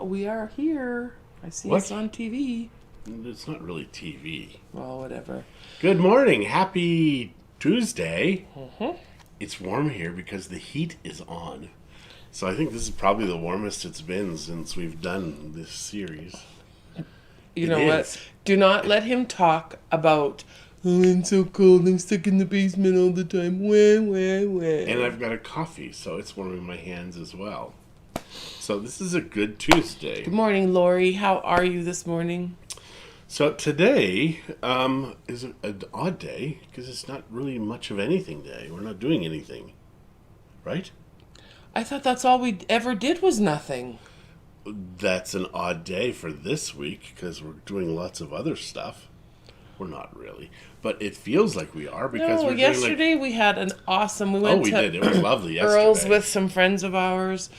we are here. I see What? us on TV. It's not really TV. Well, whatever. Good morning. Happy Tuesday. Mm-hmm. It's warm here because the heat is on. So I think this is probably the warmest it's been since we've done this series. You know what? Do not let him talk about, oh, it's so cold, I'm stuck in the basement all the time. Wah. And I've got a coffee, so it's warming my hands as well. So this is a good Tuesday. Good morning, Lori. How are you this morning? So today is an odd day because it's not really much of anything day. We're not doing anything, right? I thought that's all we ever did was nothing. That's an odd day for this week because we're doing lots of other stuff. We're not really, but it feels like we are because we're yesterday we had an awesome. We went to did. It was lovely yesterday. Earl's with some friends of ours,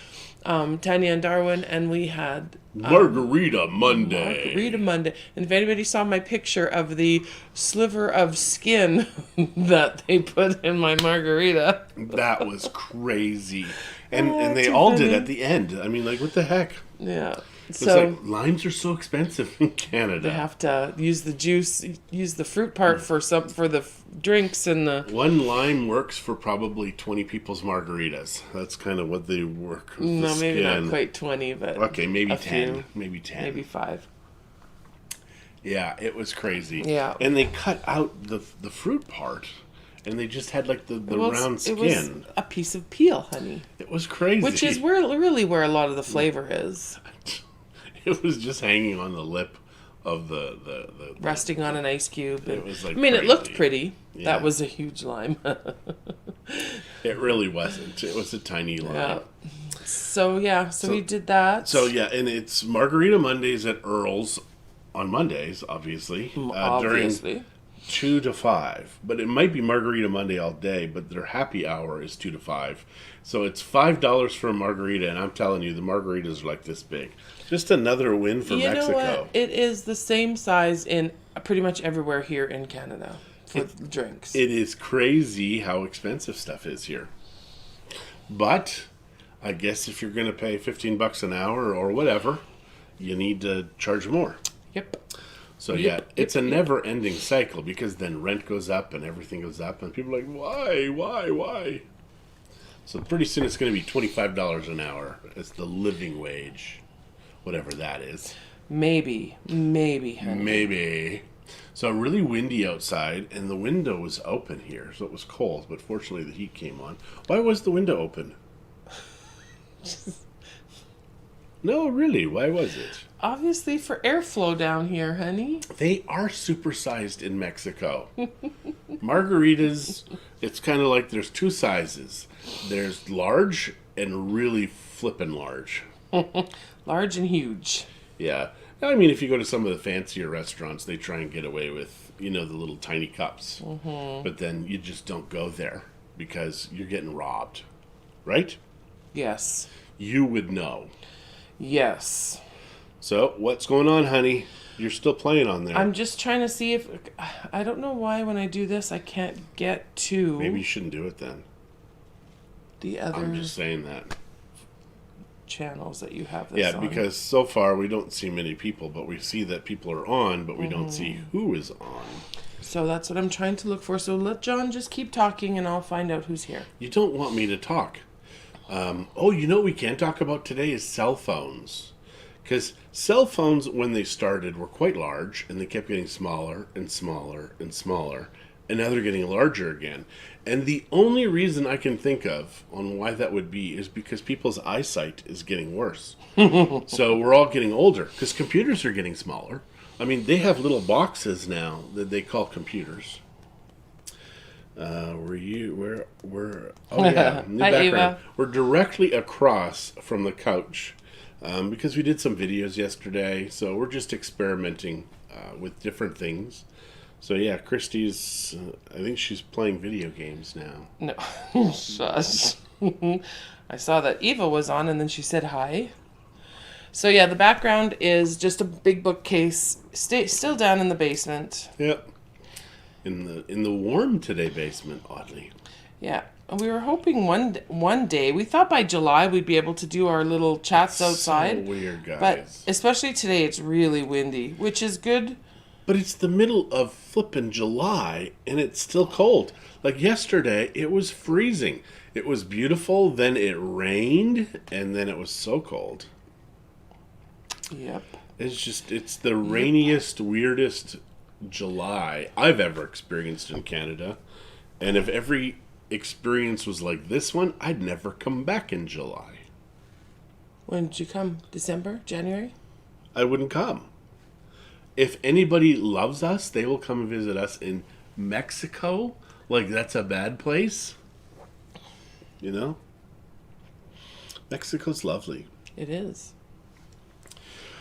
Tanya and Darwin, and we had Margarita Monday. Margarita Monday. And if anybody saw my picture of the sliver of skin that they put in my margarita, that was crazy. And they too all funny. did at the end. I mean, like, what the heck? Yeah. It's So like limes are so expensive in Canada. they have to use the juice, use the fruit part for the drinks and the. One lime works for probably 20 people's margaritas. That's kind of what they work with No, the maybe skin. not quite 20, but Okay, maybe a 10. few. Maybe 10. Maybe 5. Yeah, it was crazy. Yeah. And they cut out the fruit part, and they just had like the round skin. It was a piece of peel, honey. It was crazy. Which is really where a lot of the flavor is. It was just hanging on the lip of the Resting on an ice cube. It was like it looked crazy. pretty. Yeah. That was a huge lime. It really wasn't. It was a tiny lime. Yeah. So we did that. So yeah, and it's Margarita Mondays at Earl's on Mondays, obviously. Obviously. During 2 to 5. But it might be Margarita Monday all day, but their happy hour is 2 to 5. So it's $5 for a margarita, and I'm telling you, the margaritas are like this big. Just another win for Mexico. You know what? It is the same size in pretty much everywhere here in Canada for drinks. It is crazy how expensive stuff is here. But I guess if you're going to pay $15 an hour or whatever, you need to charge more. Yep. So it's a never-ending cycle because then rent goes up and everything goes up, and people are like, why? So pretty soon it's going to be $25 an hour. It's the living wage, whatever that is. Maybe, honey. Maybe. So really windy outside, and the window was open here, so it was cold, but fortunately the heat came on. Why was the window open? No, really, why was it? Obviously for airflow down here, honey. They are supersized in Mexico. Margaritas, it's kind of like there's two sizes. There's large and really flippin' large. Large and huge. Yeah. I mean, if you go to some of the fancier restaurants, they try and get away with, the little tiny cups. Mm-hmm. But then you just don't go there because you're getting robbed. Right? Yes. You would know. Yes. So, what's going on, honey? You're still playing on there. I'm just trying to see if... I don't know why when I do this I can't get to... Maybe you shouldn't do it then. The other I'm just saying that. channels that you have this on. Because so far we don't see many people, but we see that people are on, but we don't see who is on. So that's what I'm trying to look for. So let John just keep talking and I'll find out who's here. You don't want me to talk. What we can talk about today is cell phones. Because cell phones, when they started, were quite large, and they kept getting smaller and smaller and smaller, and now they're getting larger again. And the only reason I can think of on why that would be is because people's eyesight is getting worse. So we're all getting older, because computers are getting smaller. I mean, they have little boxes now that they call computers. Oh yeah, new Hi, background. Ava. We're directly across from the couch because we did some videos yesterday, so we're just experimenting with different things. So yeah, Christie's, I think she's playing video games now. No. Shush. I saw that Eva was on and then she said hi. So yeah, the background is just a big bookcase, still down in the basement. Yep. In the warm today basement, oddly. Yeah. We were hoping one day. We thought by July we'd be able to do our little chats outside. So weird, guys. But especially today, it's really windy, which is good. But it's the middle of flippin' July, and it's still cold. Like yesterday, it was freezing. It was beautiful, then it rained, and then it was so cold. Yep. It's the rainiest, weirdest July I've ever experienced in Canada. And if every experience was like this one, I'd never come back in July. When did you come? December? January? I wouldn't come. If anybody loves us, they will come and visit us in Mexico. Like, that's a bad place. You know? Mexico's lovely. It is.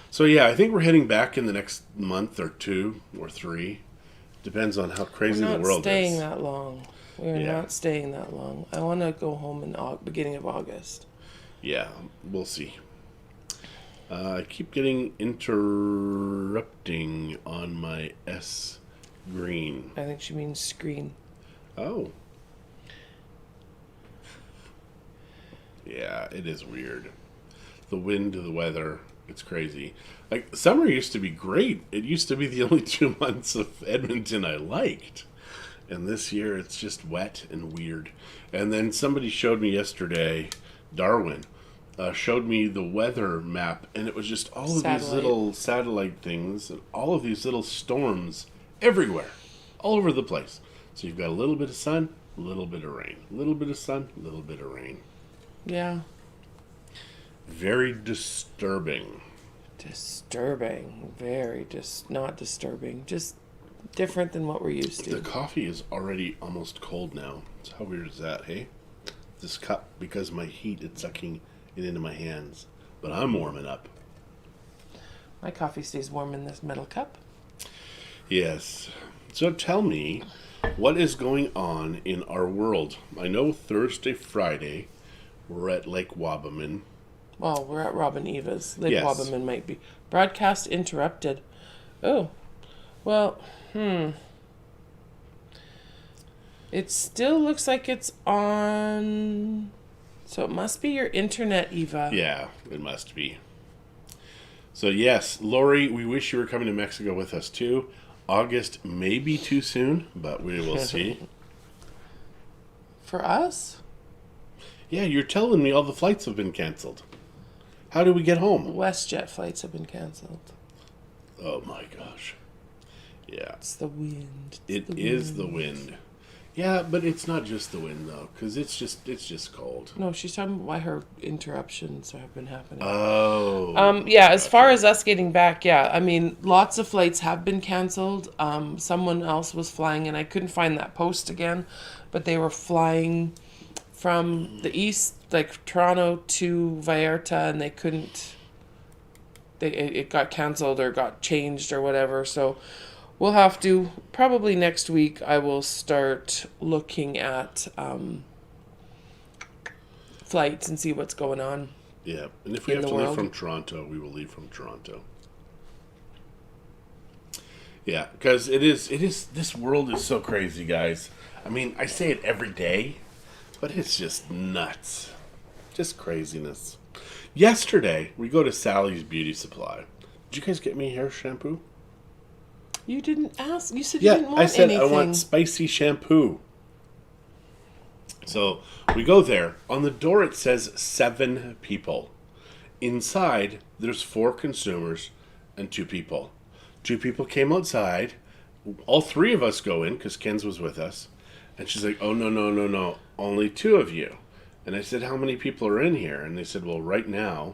So, yeah, I think we're heading back in the next month or 2 or 3. Depends on how crazy the world is. We're not staying that long. We're Yeah. not staying that long. I want to go home in beginning of August. Yeah, we'll see. I keep getting interrupting on my S green. I think she means screen. Oh. Yeah, it is weird. The wind, the weather, it's crazy. Like, summer used to be great. It used to be the only 2 months of Edmonton I liked. And this year it's just wet and weird. And then somebody showed me yesterday, Darwin, showed me the weather map, and it was just all of these little satellite things and all of these little storms everywhere, all over the place. So you've got a little bit of sun, a little bit of rain, a little bit of sun, a little bit of rain. Yeah. Very disturbing. Disturbing. Very not disturbing. Just different than what we're used to. The coffee is already almost cold now. So how weird is that, hey? This cup, because my heat, it's sucking it into my hands. But I'm warming up. My coffee stays warm in this metal cup. Yes. So tell me, what is going on in our world? I know Thursday, Friday, we're at Lake Wabamun. Well, we're at Robin Eva's. Lake Yes. Wabamun might be. Broadcast interrupted. Oh. Well, It still looks like it's on. So it must be your internet, Eva. Yeah, it must be. So yes, Lori, we wish you were coming to Mexico with us too. August may be too soon, but we will see. For us? Yeah, you're telling me all the flights have been canceled. How do we get home? WestJet flights have been canceled. Oh my gosh. Yeah. It's the wind. It is the wind. Yeah, but it's not just the wind though, because it's just cold. No, she's talking about why her interruptions have been happening. Oh. Yeah, as far as us getting back, yeah, I mean, lots of flights have been canceled. Someone else was flying, and I couldn't find that post again, but they were flying from the east, like Toronto to Vallarta, and they couldn't. It got canceled or got changed or whatever, so. We'll have to, probably next week, I will start looking at flights and see what's going on. Yeah, and if we have to leave from Toronto, we will leave from Toronto. Yeah, because it is, this world is so crazy, guys. I mean, I say it every day, but it's just nuts. Just craziness. Yesterday, we go to Sally's Beauty Supply. Did you guys get me hair shampoo? You didn't ask. You said you didn't want I said anything. I want spicy shampoo. So we go there. On the door it says 7 people. Inside there's 4 consumers and 2 people. 2 people came outside. All 3 of us go in because Ken's was with us. And she's like, oh, no. Only 2 of you. And I said, how many people are in here? And they said, well, right now,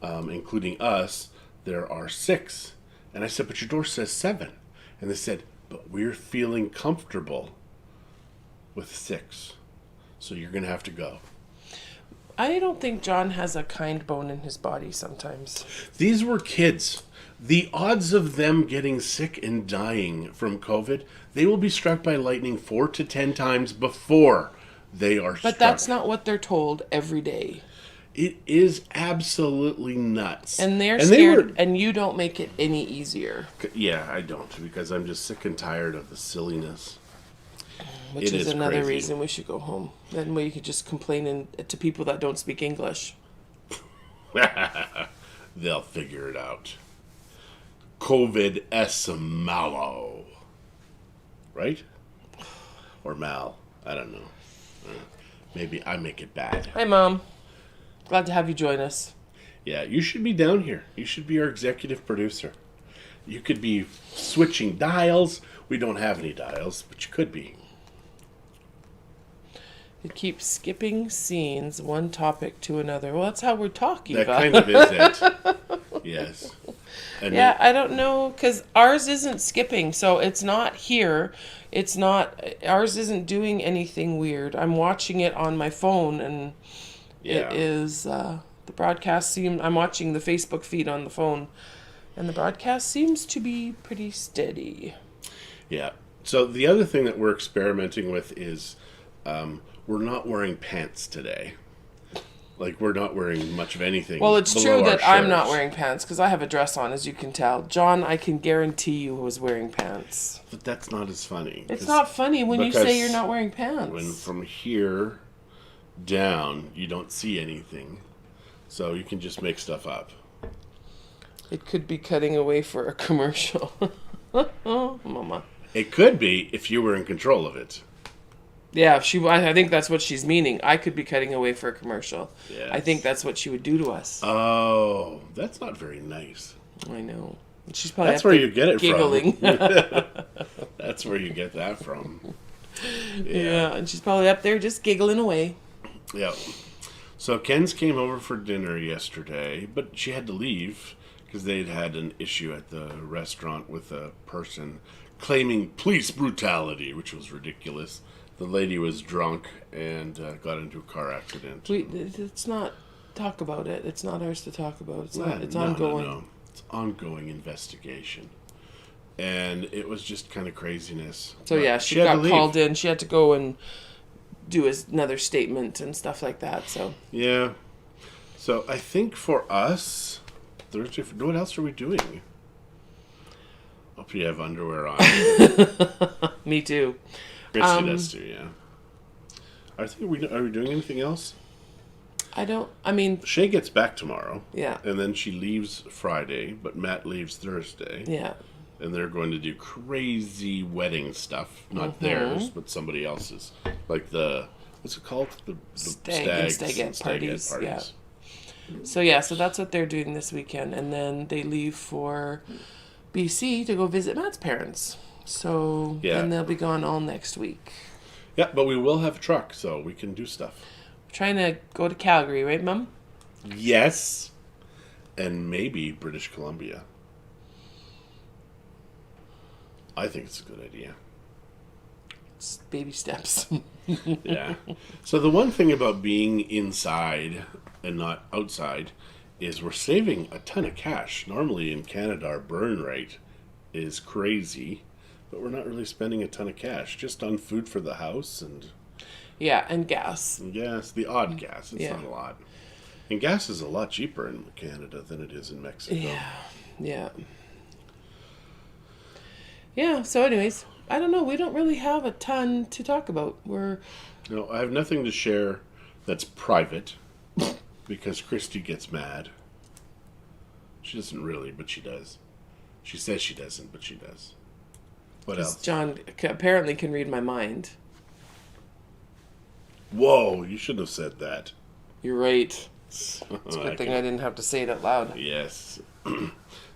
including us, there are 6. And I said, but your door says 7. And they said, but we're feeling comfortable with 6. So you're going to have to go. I don't think John has a kind bone in his body sometimes. These were kids. The odds of them getting sick and dying from COVID, they will be struck by lightning 4 to 10 times before they are struck. But that's not what they're told every day. It is absolutely nuts. And they're scared, and you don't make it any easier. Yeah, I don't, because I'm just sick and tired of the silliness. Which It is is another crazy. reason we should go home. Then we could just complain to people that don't speak English. They'll figure it out. COVID es malo. Right? Or mal. I don't know. Maybe I make it bad. Hi, Mom. Glad to have you join us. Yeah, you should be down here. You should be our executive producer. You could be switching dials. We don't have any dials, but you could be. It keeps skipping scenes, one topic to another. Well, that's how we're talking. That kind of is it. Yes. And Yeah, I don't know, because ours isn't skipping, so it's not here. It's not, ours isn't doing anything weird. I'm watching it on my phone, and Yeah. it is, the broadcast I'm watching the Facebook feed on the phone, and the broadcast seems to be pretty steady. Yeah. So the other thing that we're experimenting with is we're not wearing pants today. Like, we're not wearing much of anything. Well, it's below true our that I'm not shirts. wearing pants, because I have a dress on, as you can tell. John, I can guarantee you, was wearing pants. But that's not as funny. It's not funny when you say because you're not wearing pants. When from here down, you don't see anything. So you can just make stuff up. It could be cutting away for a commercial. Oh, Mama. It could be if you were in control of it. Yeah, I think that's what she's meaning. I could be cutting away for a commercial. Yes. I think that's what she would do to us. Oh, that's not very nice. I know. She's probably That's up where there you get it giggling. from. That's where you get that from. Yeah, and she's probably up there just giggling away. Yeah. So Ken's came over for dinner yesterday, but she had to leave because they'd had an issue at the restaurant with a person claiming police brutality, which was ridiculous. The lady was drunk and got into a car accident. It's not talk about it. It's not ours to talk about. It's not. It's ongoing. No. It's ongoing investigation. And it was just kind of craziness. So But yeah, she had to got leave. called in. She had to go and do another statement and stuff like that. So Yeah. So I think for us, Thursday. What else are we doing? Hope you have underwear on. me too. Christie does too. Yeah. I think are we doing anything else? I mean, Shay gets back tomorrow. yeah, And then she leaves Friday, but Matt leaves Thursday. yeah. And they're going to do crazy wedding stuff. Not theirs, but somebody else's. Like what's it called? The Stag and stagette and parties, yeah. So that's what they're doing this weekend, and then they leave for BC to go visit Matt's parents. So Yeah. and they'll be gone all next week. Yeah, but we will have a truck, so we can do stuff. We're trying to go to Calgary, right, Mum? Yes. And maybe British Columbia. I think it's a good idea. It's baby steps. Yeah. So the one thing about being inside and not outside is we're saving a ton of cash. Normally in Canada, our burn rate is crazy, but we're not really spending a ton of cash just on food for the house and Yeah, and gas. gas, the odd gas. It's Yeah. not a lot. And gas is a lot cheaper in Canada than it is in Mexico. Yeah. Yeah, so anyways, I don't know. We don't really have a ton to talk about. No, I have nothing to share that's private because Christie gets mad. She doesn't really, but she does. She says she doesn't, but she does. What else? John apparently can read my mind. Whoa, you shouldn't have said that. You're right. It's a It's good thing I didn't have to say it out loud. Yes.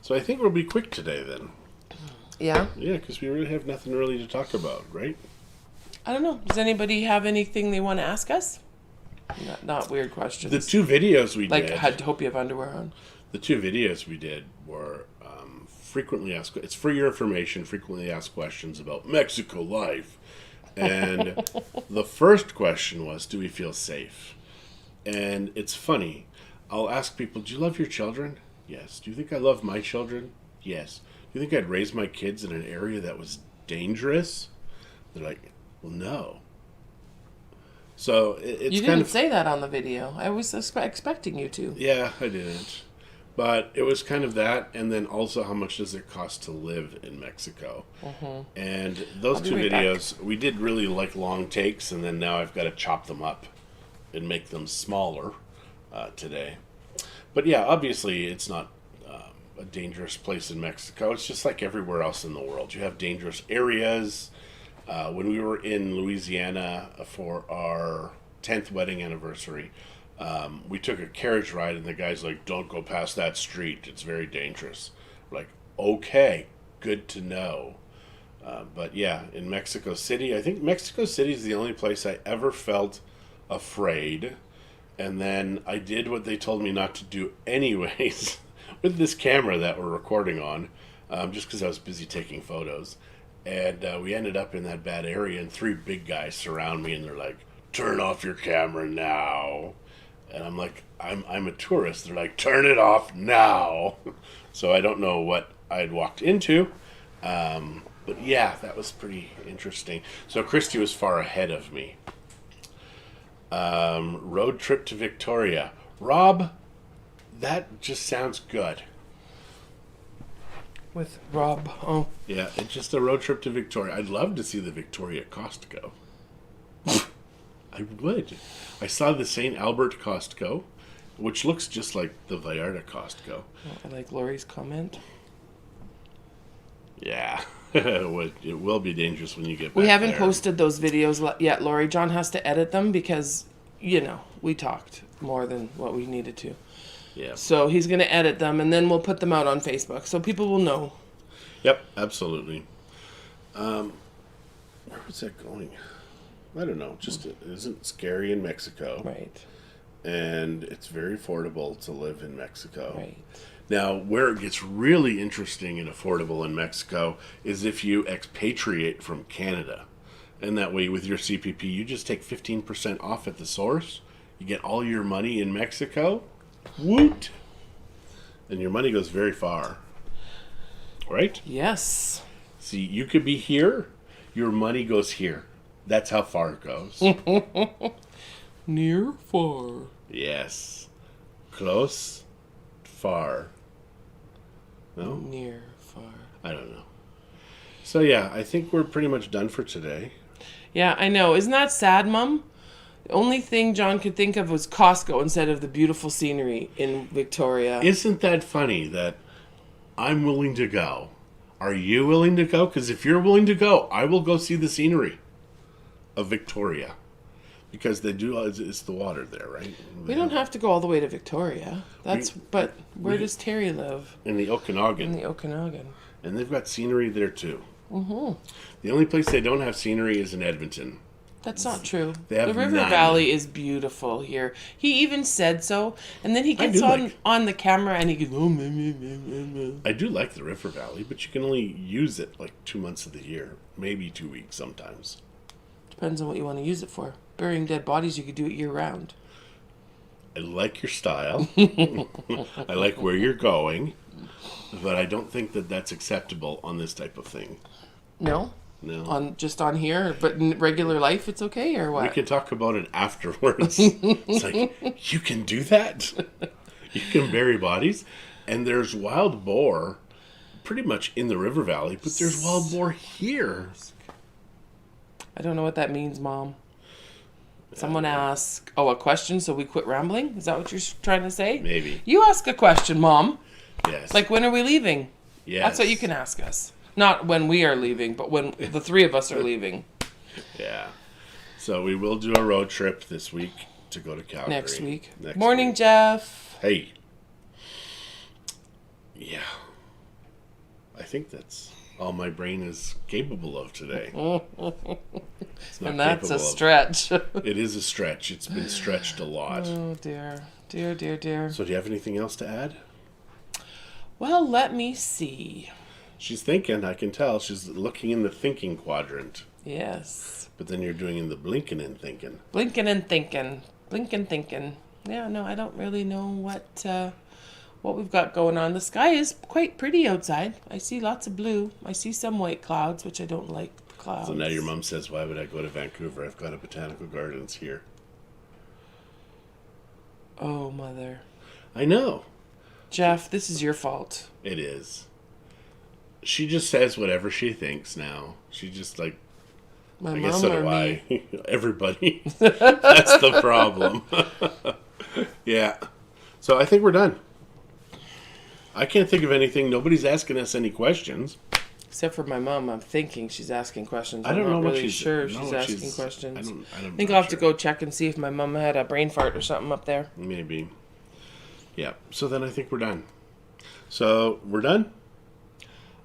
So I think we'll be quick today then. Yeah? Yeah, because we really have nothing really to talk about, right? I don't know. Does anybody have anything they want to ask us? Not weird questions. The two videos we like, did. I hope you have underwear on. The two videos we did were frequently asked. It's for your information. Frequently asked questions about Mexico life, and the first question was, "Do we feel safe?" And it's funny. I'll ask people, "Do you love your children?" Yes. Do you think I love my children? Yes. Do you think I'd raise my kids in an area that was dangerous? They're like, "Well, no." So it's You kind didn't of say that on the video. I was expecting you to. yeah, I didn't. But it was kind of that, and then also how much does it cost to live in Mexico? And those I'll be two right back. videos, we did really like long takes, and then now I've got to chop them up and make them smaller today. But yeah, obviously it's not a dangerous place in Mexico. It's just like everywhere else in the world. You have dangerous areas. When we were in Louisiana for our 10th wedding anniversary, we took a carriage ride, and the guy's like, "Don't go past that street. It's very dangerous." We're like, okay, good to know. But yeah, in Mexico City, I think Mexico City is the only place I ever felt afraid. And then I did what they told me not to do anyways with this camera that we're recording on, just because I was busy taking photos. And we ended up in that bad area, and three big guys surround me, and they're like, "Turn off your camera now." And I'm like, I'm a tourist. They're like, "Turn it off now." So I don't know what I had walked into. But yeah, that was pretty interesting. So Christie was far ahead of me. Road trip to Victoria. Rob, that just sounds good. With Rob. Oh, Yeah, it's just a road trip to Victoria. I'd love to see the Victoria Costco. I would. I saw the St. Albert Costco, which looks just like the Vallarta Costco. I like Lori's comment. Yeah, it will be dangerous when you get back We haven't there. posted those videos yet, Lori. John has to edit them because, we talked more than what we needed to. Yeah. So he's going to edit them, and then we'll put them out on Facebook so people will know. Yep, absolutely. Where was that going? I don't know. Just it isn't scary in Mexico. Right, And it's very affordable to live in Mexico. right. Now, where it gets really interesting and affordable in Mexico is if you expatriate from Canada. And that way, with your CPP, you just take 15% off at the source. You get all your money in Mexico. Woot! And your money goes very far. Right? Yes. See, you could be here, your money goes here. That's how far it goes. Near, far. Yes. Close, far. No? Near, far. I don't know. So yeah, I think we're pretty much done for today. Yeah, I know. Isn't that sad, Mum? The only thing John could think of was Costco instead of the beautiful scenery in Victoria. Isn't that funny that I'm willing to go? Are you willing to go? Because if you're willing to go, I will go see the scenery of Victoria. Because they do, it's the water there, right? We don't have to go all the way to Victoria. But where does Terry live? In the Okanagan. In the Okanagan. And they've got scenery there too. Mm-hmm. The only place they don't have scenery is in Edmonton. That's not true. They have The River none. Valley is beautiful here. He even said so, and then he gets do like- on the camera and he goes, "Oh, meh, meh, meh, meh, meh." I do like the River Valley, but you can only use it like 2 months of the year, maybe 2 weeks sometimes. Depends on what you want to use it for. Burying dead bodies, you could do it year round. I like your style. I like where you're going, but I don't think that that's acceptable on this type of thing. No, No. on here, but in regular life, it's okay or We what? can talk about it afterwards. It's like, you can do that? You can bury bodies? And there's wild boar pretty much in the River Valley, but there's wild boar here. I don't know what that means, Mom. Someone asked, a question, so we quit rambling? Is that what you're trying to say? Maybe. You ask a question, Mom. Yes. Like, when are we leaving? yes. That's what you can ask us. Not when we are leaving, but when the three of us are leaving. Yeah. So we will do a road trip this week to go to Calgary. Next week. Next Morning, week. Jeff. Hey. Yeah. I think that's all my brain is capable of today. It's not And that's a capable of- stretch. It is a stretch. It's been stretched a lot. Oh, dear. Dear, dear, dear. So do you have anything else to add? Well, let me see. She's thinking, I can tell. She's looking in the thinking quadrant. Yes. But then you're doing in the blinking and thinking. Blinking and thinking. Blinking, thinking. Yeah, no, I don't really know what we've got going on. The sky is quite pretty outside. I see lots of blue. I see some white clouds, which I don't like clouds. So now your mom says, why would I go to Vancouver? I've got a botanical gardens here. Oh, Mother. I know. Jeff, this is your fault. It is. She just says whatever she thinks now. She just like, My I mom guess so or do me? I. Everybody. That's the problem. Yeah. So I think we're done. I can't think of anything. Nobody's asking us any questions. Except for my mom, I'm thinking she's asking questions. I don't I'm know not what really she's sure if know she's what asking she's- questions. I don't. I think I'll have to go check and see if my mom had a brain fart or something up there. Maybe. Yeah. So then I think we're done. So we're done.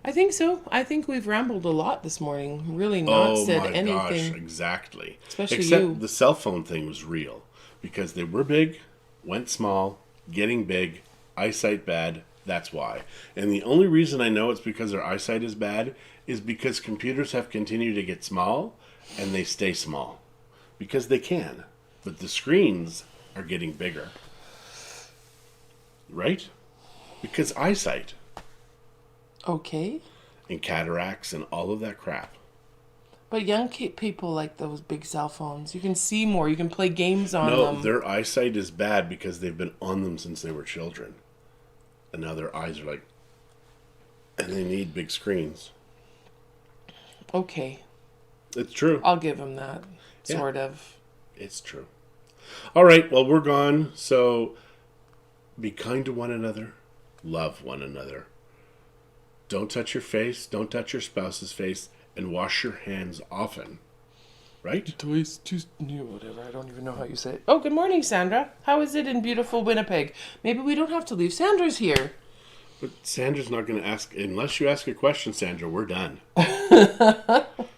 I think so. I think we've rambled a lot this morning. Really not Oh said my anything. gosh! Exactly. Especially Except you. the cell phone thing was real because they were big, went small, getting big, eyesight bad. That's why. And the only reason I know it's because their eyesight is bad is because computers have continued to get small and they stay small because they can. But the screens are getting bigger. Right? Because eyesight Okay. and cataracts and all of that crap. But young people like those big cell phones. You can see more. You can play games on No, them. their eyesight is bad because they've been on them since they were children. And now their eyes are like, and they need big screens. Okay. It's true. I'll give them that. Yeah. Sort of. It's true. All right, well, we're gone. So be kind to one another. Love one another. Don't touch your face. Don't touch your spouse's face. And wash your hands often. Right? Whatever. I don't even know how you say it. Oh, good morning, Sandra. How is it in beautiful Winnipeg? Maybe we don't have to leave. Sandra's here. But Sandra's not going to ask, unless you ask a question, Sandra, we're done.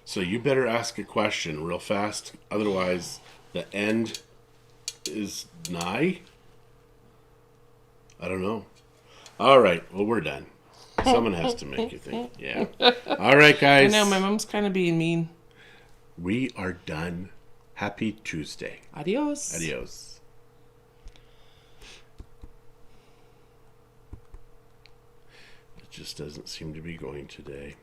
So you better ask a question real fast. Otherwise, the end is nigh. I don't know. All right, well, we're done. Someone has to make you think. Yeah. All right, I guys. know, my mom's kind of being mean. We are done. Happy Tuesday. Adios. Adios. It just doesn't seem to be going today.